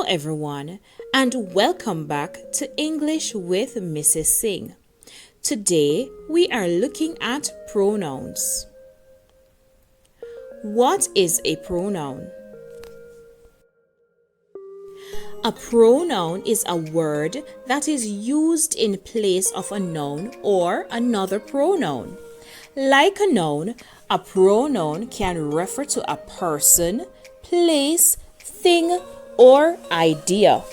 everyone, and welcome back to English with Mrs. Singh. Today we are looking at pronouns. What is a pronoun? A pronoun is a word that is used in place of a noun or another pronoun. Like a noun, a pronoun can refer to a person, place, thing, or idea.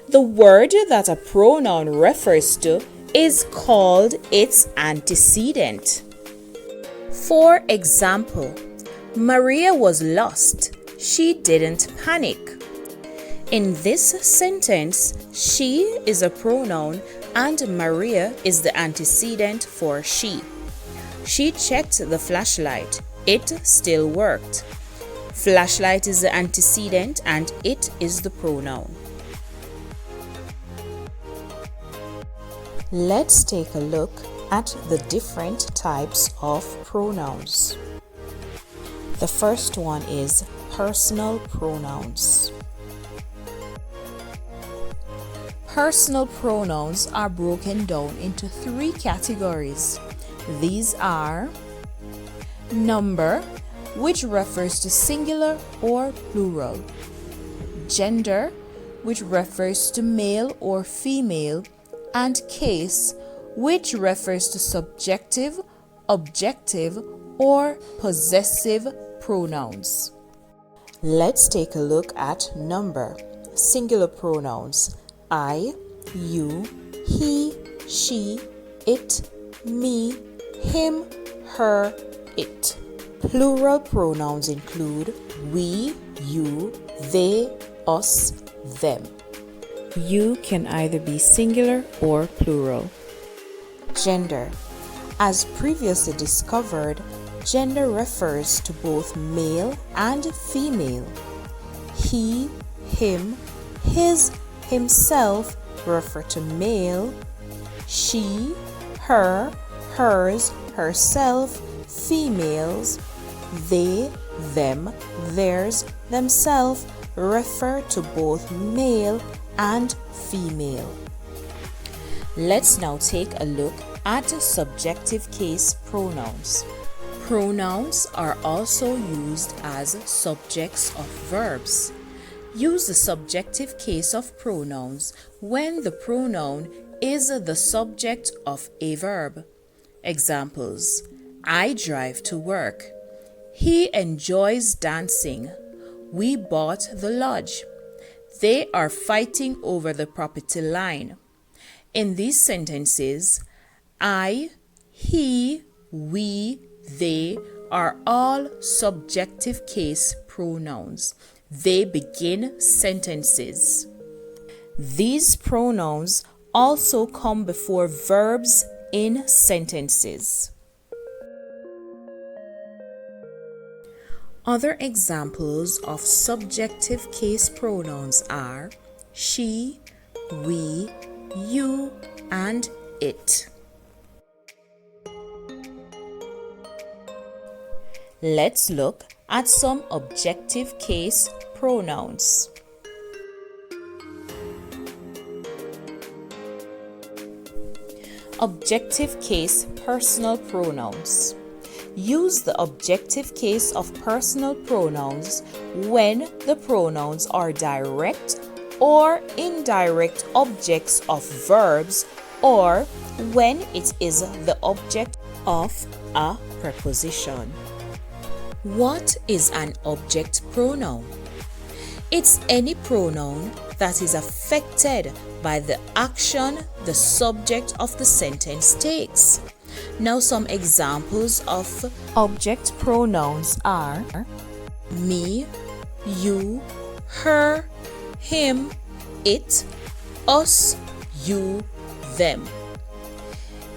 The word that a pronoun refers to is called its antecedent. For example, Maria was lost. She didn't panic. In this sentence, she is a pronoun and Maria is the antecedent for she. She checked the flashlight. It still worked. Flashlight is the antecedent and it is the pronoun. Let's take a look at the different types of pronouns. The first one is personal pronouns. Personal pronouns are broken down into three categories. These are number, which refers to singular or plural. Gender, which refers to male or female. And case, which refers to subjective, objective, or possessive pronouns. Let's take a look at number. Singular pronouns: I, you, he, she, it, me, him, her, it. Plural pronouns include we, you, they, us, them. You can either be singular or plural. Gender. As previously discovered, gender refers to both male and female. He, him, his, himself refer to male. She, her, hers, herself, females. They, them, theirs, themselves refer to both male and female. Let's now take a look at subjective case pronouns. Pronouns are also used as subjects of verbs. Use the subjective case of pronouns when the pronoun is the subject of a verb. Examples: I drive to work. He enjoys dancing. We bought the lodge. They are fighting over the property line. In these sentences, I, he, we, they are all subjective case pronouns. They begin sentences. These pronouns also come before verbs in sentences. Other examples of subjective case pronouns are she, we, you, and it. Let's look at some objective case pronouns. Objective case personal pronouns. Use the objective case of personal pronouns when the pronouns are direct or indirect objects of verbs or when it is the object of a preposition. What is an object pronoun? It's any pronoun that is affected by the action the subject of the sentence takes. Now some examples of object pronouns are me, you, her, him, it, us, you, them.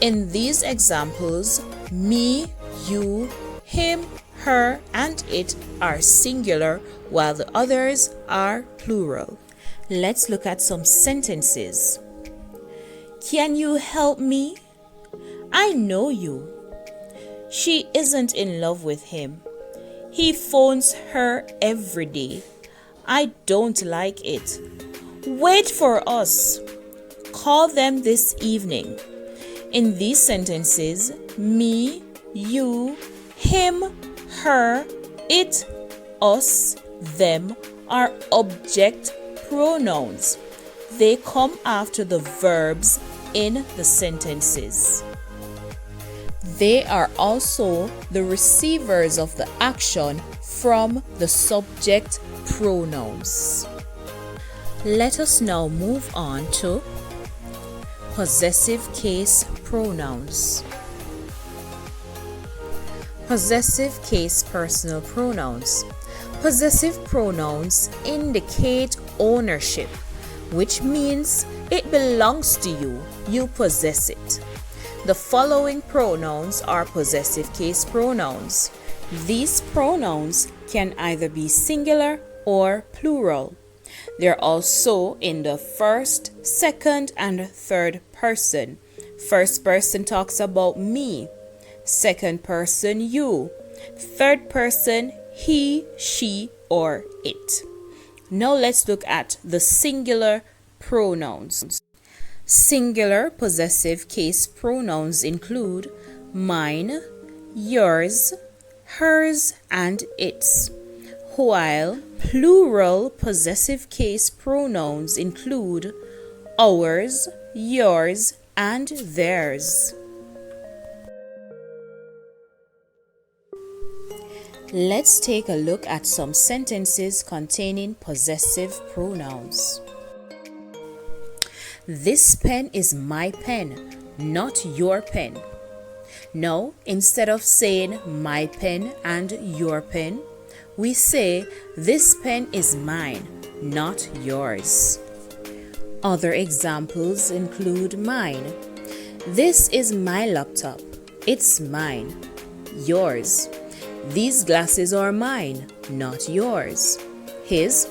In these examples, me, you, him, her, and it are singular while the others are plural. Let's look at some sentences. Can you help me? I know you. She isn't in love with him. He phones her every day. I don't like it. Wait for us. Call them this evening. In these sentences, me, you, him, her, it, us, them are object pronouns. They come after the verbs in the sentences. They are also the receivers of the action from the subject pronouns. Let us now move on to possessive case pronouns. Possessive case personal pronouns. Possessive pronouns indicate ownership, which means it belongs to you, you possess it. The following pronouns are possessive case pronouns. These pronouns can either be singular or plural. They're also in the first, second, and third person. First person talks about me. Second person, you. Third person, he, she, or it. Now let's look at the singular pronouns. Singular possessive case pronouns include mine, yours, hers, and its, while plural possessive case pronouns include ours, yours, and theirs. Let's take a look at some sentences containing possessive pronouns. This pen is my pen, not your pen. Now, instead of saying my pen and your pen, we say this pen is mine, not yours. Other examples include mine. This is my laptop. It's mine. Yours. These glasses are mine, not yours. His.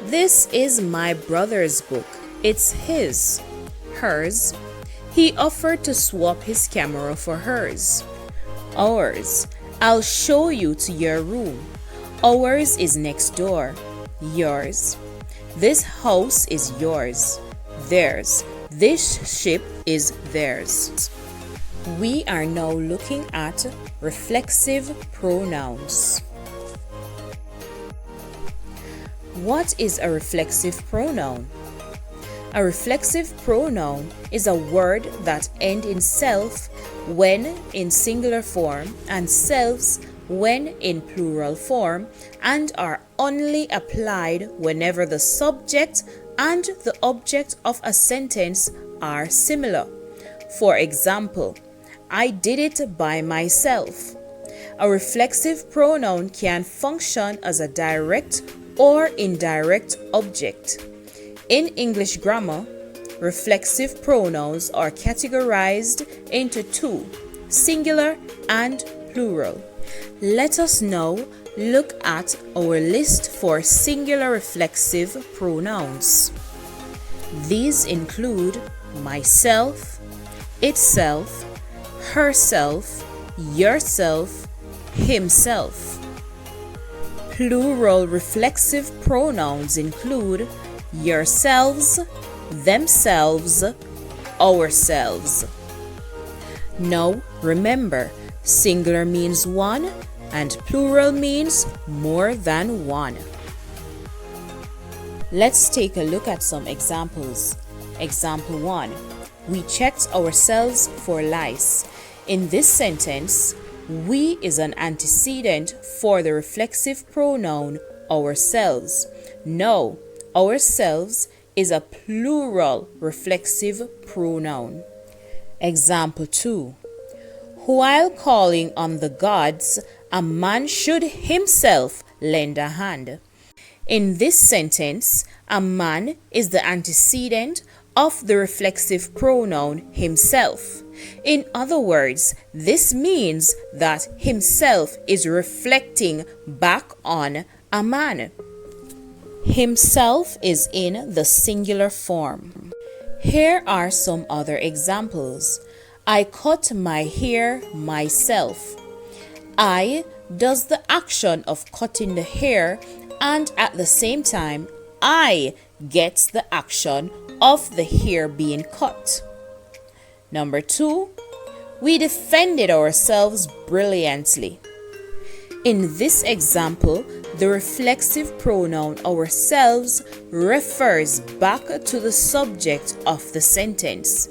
This is my brother's book. It's his. Hers. He offered to swap his camera for hers. Ours. I'll show you to your room. Ours is next door. Yours. This house is yours. Theirs. This ship is theirs. We are now looking at reflexive pronouns. What is a reflexive pronoun? A reflexive pronoun is a word that ends in self when in singular form and selves when in plural form and are only applied whenever the subject and the object of a sentence are similar. For example, I did it by myself. A reflexive pronoun can function as a direct or indirect object. In English grammar, reflexive pronouns are categorized into two, singular and plural. Let us now look at our list for singular reflexive pronouns. These include myself, itself, herself, yourself, himself. Plural reflexive pronouns include yourselves, themselves, ourselves. Now remember, singular means one and plural means more than one. Let's take a look at some examples. Example 1. We checked ourselves for lice. In this sentence, we is an antecedent for the reflexive pronoun ourselves. Now, ourselves is a plural reflexive pronoun. Example 2. While calling on the gods, a man should himself lend a hand. In this sentence, a man is the antecedent of the reflexive pronoun himself. In other words, this means that himself is reflecting back on a man. Himself is in the singular form. Here are some other examples. I cut my hair myself. I does the action of cutting the hair and at the same time, I gets the action of the hair being cut. Number 2, we defended ourselves brilliantly. In this example, the reflexive pronoun ourselves refers back to the subject of the sentence.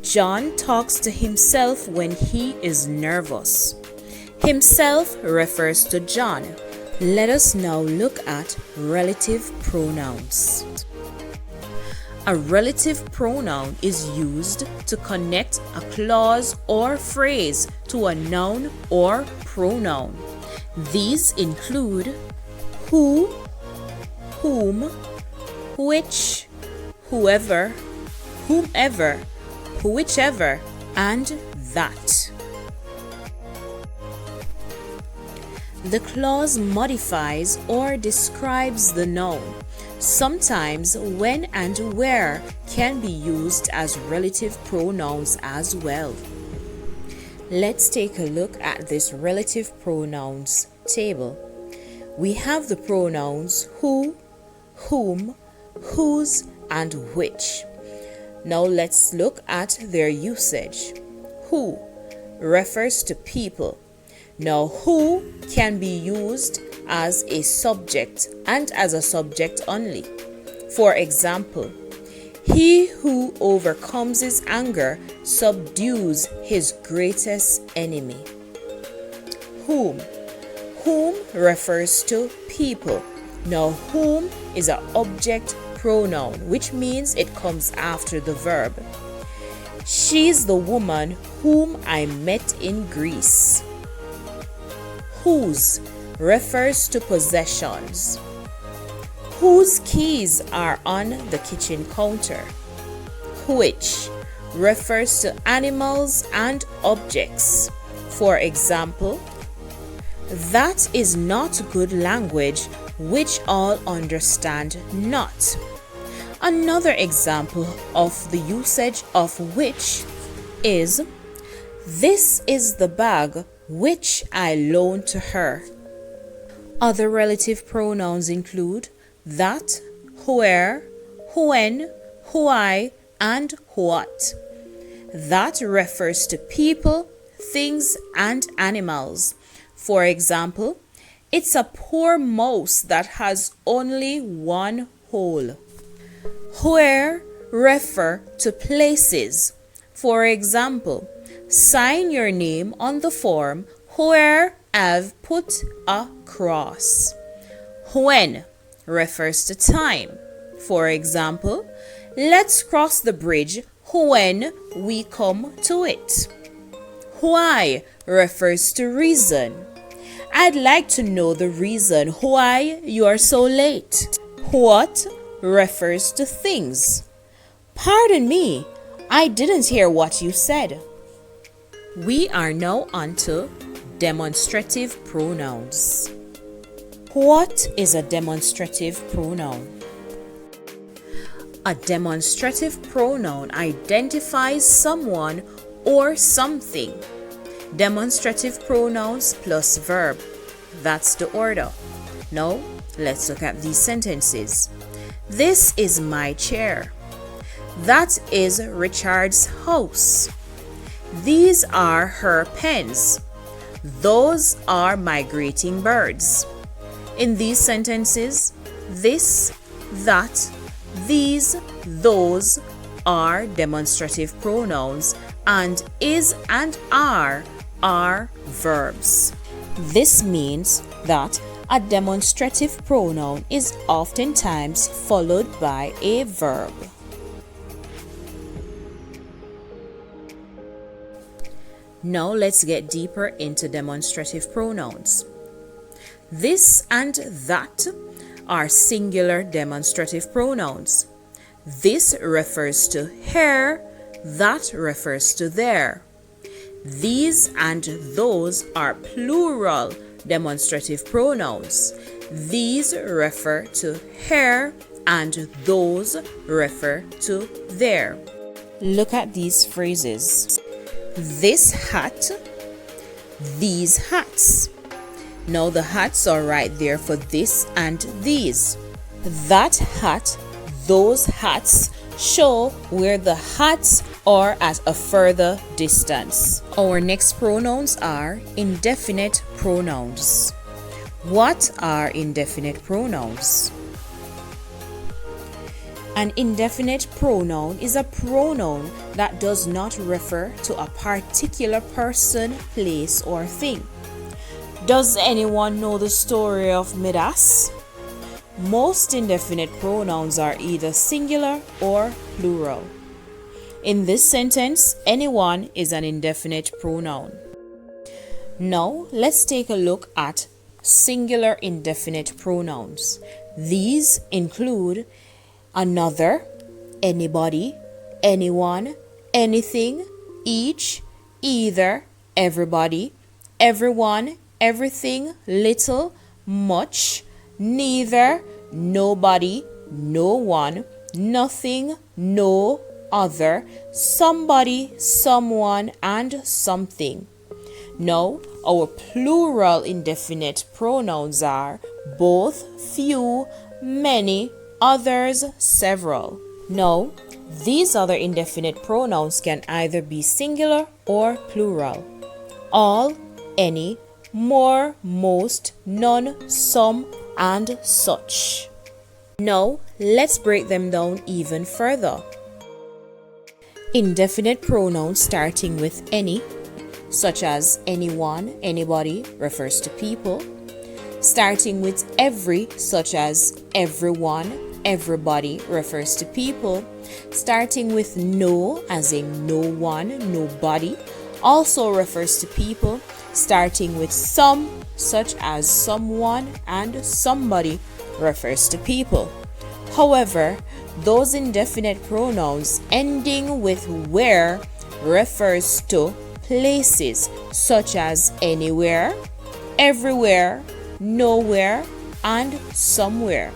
John talks to himself when he is nervous. Himself refers to John. Let us now look at relative pronouns. A relative pronoun is used to connect a clause or phrase to a noun or pronoun. These include who, whom, which, whoever, whomever, whichever, and that. The clause modifies or describes the noun. Sometimes when and where can be used as relative pronouns as well. Let's take a look at this relative pronouns table. We have the pronouns who, whom, whose, and which. Now let's look at their usage. Who refers to people. Now who can be used as a subject and as a subject only. For example, he who overcomes his anger subdues his greatest enemy. Whom refers to people. Now whom is an object pronoun, which means it comes after the verb. She's the woman whom I met in Greece. Whose refers to possessions. Whose keys are on the kitchen counter. Which refers to animals and objects. For example, that is not good language which all understand not. Another example of the usage of which is, this is the bag which I loaned to her. Other relative pronouns include that, where, when, why, and what. That refers to people, things, and animals. For example, it's a poor mouse that has only one hole. Where refer to places. For example, sign your name on the form where I've put a cross. When refers to time. For example, let's cross the bridge when we come to it. Why refers to reason. I'd like to know the reason why you are so late. What refers to things. Pardon me, I didn't hear what you said. We are now on to demonstrative pronouns. What is a demonstrative pronoun? A demonstrative pronoun identifies someone or something. Demonstrative pronouns plus verb. That's the order. Now, let's look at these sentences. This is my chair. That is Richard's house. These are her pens. Those are migrating birds. In these sentences, this, that, these, those are demonstrative pronouns, and is and are verbs. This means that a demonstrative pronoun is oftentimes followed by a verb. Now let's get deeper into demonstrative pronouns. This and that are singular demonstrative pronouns. This refers to her, that refers to their. These and those are plural demonstrative pronouns. These refer to her and those refer to their. Look at these phrases. This hat, these hats. Now the hats are right there for this and these. That hat, those hats show where the hats are at a further distance. Our next pronouns are indefinite pronouns. What are indefinite pronouns? An indefinite pronoun is a pronoun that does not refer to a particular person, place, or thing. Does anyone know the story of Midas? Most indefinite pronouns are either singular or plural. In this sentence, anyone is an indefinite pronoun. Now, let's take a look at singular indefinite pronouns. These include another, anybody, anyone, anything, each, either, everybody, everyone, everything, little, much, neither, nobody, no one, nothing, no, other, somebody, someone, and something. Now, our plural indefinite pronouns are both, few, many, others, several. Now, these other indefinite pronouns can either be singular or plural. All, any, more, most, none, some, and such. Now, let's break them down even further. Indefinite pronouns starting with any, such as anyone, anybody, refers to people. Starting with every, such as everyone, everybody, refers to people. Starting with no, as in no one, nobody, also refers to people. Starting with some, such as someone and somebody, refers to people. However, those indefinite pronouns ending with where refers to places, such as anywhere, everywhere, nowhere, and somewhere.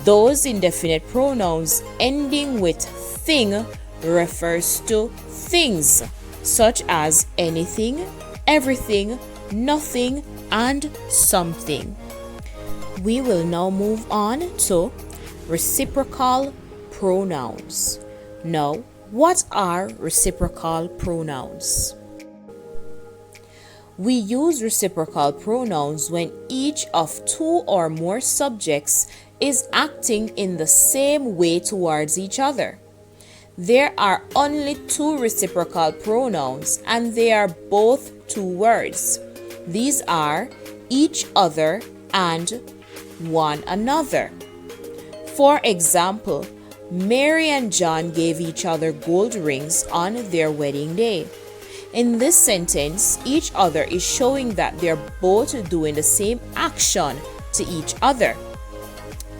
Those indefinite pronouns ending with thing refers to things, such as anything, everything, nothing, and something. We will now move on to reciprocal pronouns. Now, what are reciprocal pronouns? We use reciprocal pronouns when each of two or more subjects is acting in the same way towards each other. There are only two reciprocal pronouns and they are both two words. These are each other and one another. For example, Mary and John gave each other gold rings on their wedding day. In this sentence, each other is showing that they're both doing the same action to each other.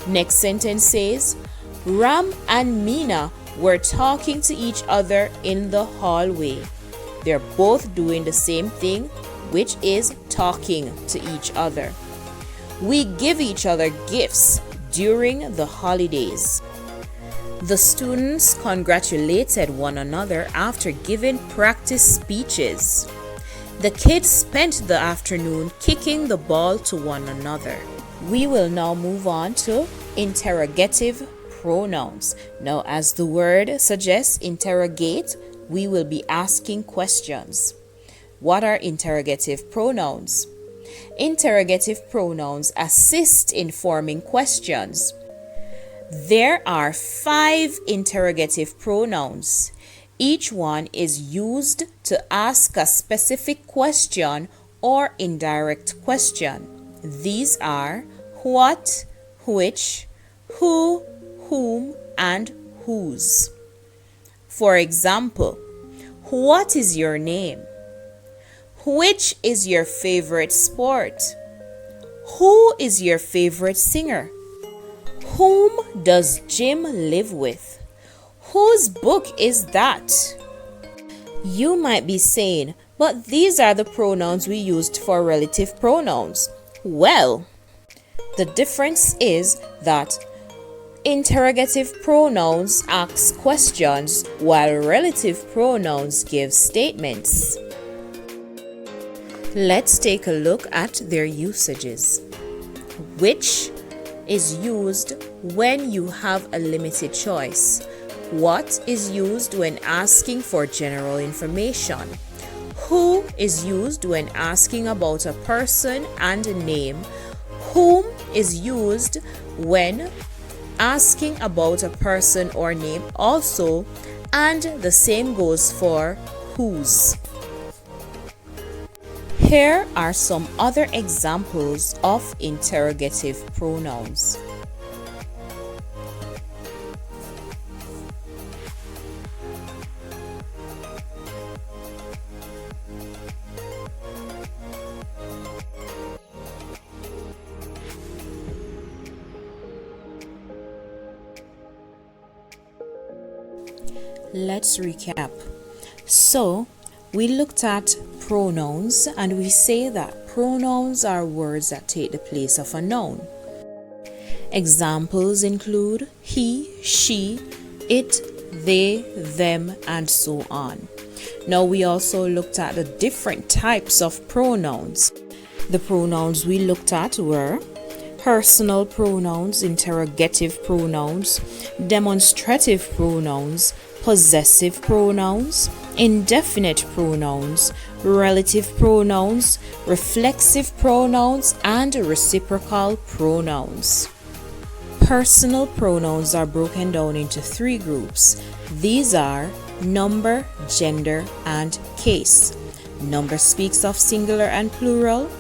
Next sentence says, Ram and Meena were talking to each other in the hallway. They're both doing the same thing, which is talking to each other. We give each other gifts during the holidays. The students congratulated one another after giving practice speeches. The kids spent the afternoon kicking the ball to one another. We will now move on to interrogative pronouns. Now, as the word suggests, interrogate, we will be asking questions. What are interrogative pronouns? Interrogative pronouns assist in forming questions. There are 5 interrogative pronouns. Each one is used to ask a specific question or indirect question. These are what, which, who, whom, and whose. For example, what is your name? Which is your favorite sport? Who is your favorite singer? Whom does Jim live with? Whose book is that? You might be saying, but these are the pronouns we used for relative pronouns. Well, the difference is that interrogative pronouns ask questions while relative pronouns give statements. Let's take a look at their usages. Which is used when you have a limited choice. What is used when asking for general information. Who is used when asking about a person and a name. Whom is used when asking about a person or name also, and the same goes for whose. Here are some other examples of interrogative pronouns. Let's recap. So, we looked at pronouns and we say that pronouns are words that take the place of a noun. Examples include he, she, it, they, them, and so on. Now we also looked at the different types of pronouns. The pronouns we looked at were personal pronouns, interrogative pronouns, demonstrative pronouns, possessive pronouns, indefinite pronouns, relative pronouns, reflexive pronouns, and reciprocal pronouns. Personal pronouns are broken down into three groups. These are number, gender, and case. Number speaks of singular and plural,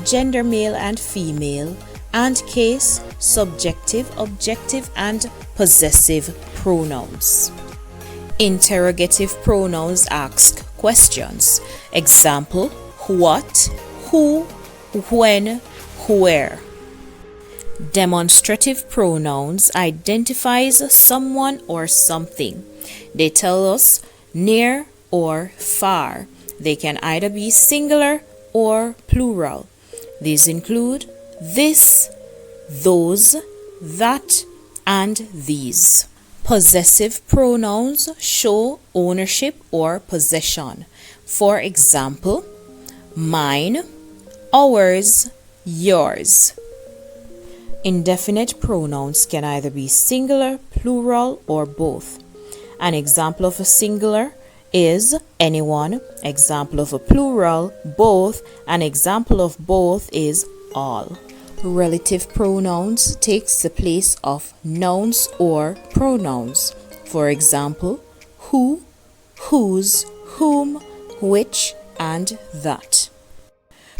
gender male and female, and case subjective, objective, and possessive pronouns. Interrogative pronouns ask questions. Example, what, who, when, where. Demonstrative pronouns identifies someone or something. They tell us near or far. They can either be singular or plural. These include this, those, that, and these. Possessive pronouns show ownership or possession. For example, mine, ours, yours. Indefinite pronouns can either be singular, plural, or both. An example of a singular is anyone. Example of a plural, both. An example of both is all. Relative pronouns takes the place of nouns or pronouns. For example, who, whose, whom, which, and that.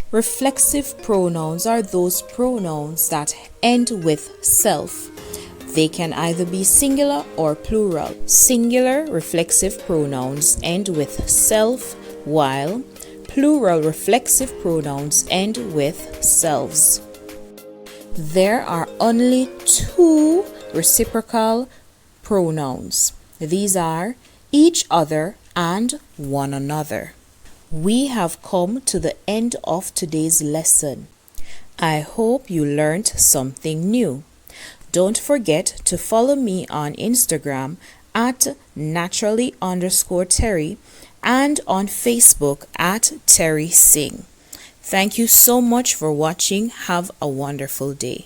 Reflexive pronouns are those pronouns that end with self. They can either be singular or plural. Singular reflexive pronouns end with self, while plural reflexive pronouns end with selves. There are only two reciprocal pronouns. These are each other and one another. We have come to the end of today's lesson. I hope you learned something new. Don't forget to follow me on Instagram at naturally_Terry and on Facebook at Terry Singh. Thank you so much for watching. Have a wonderful day.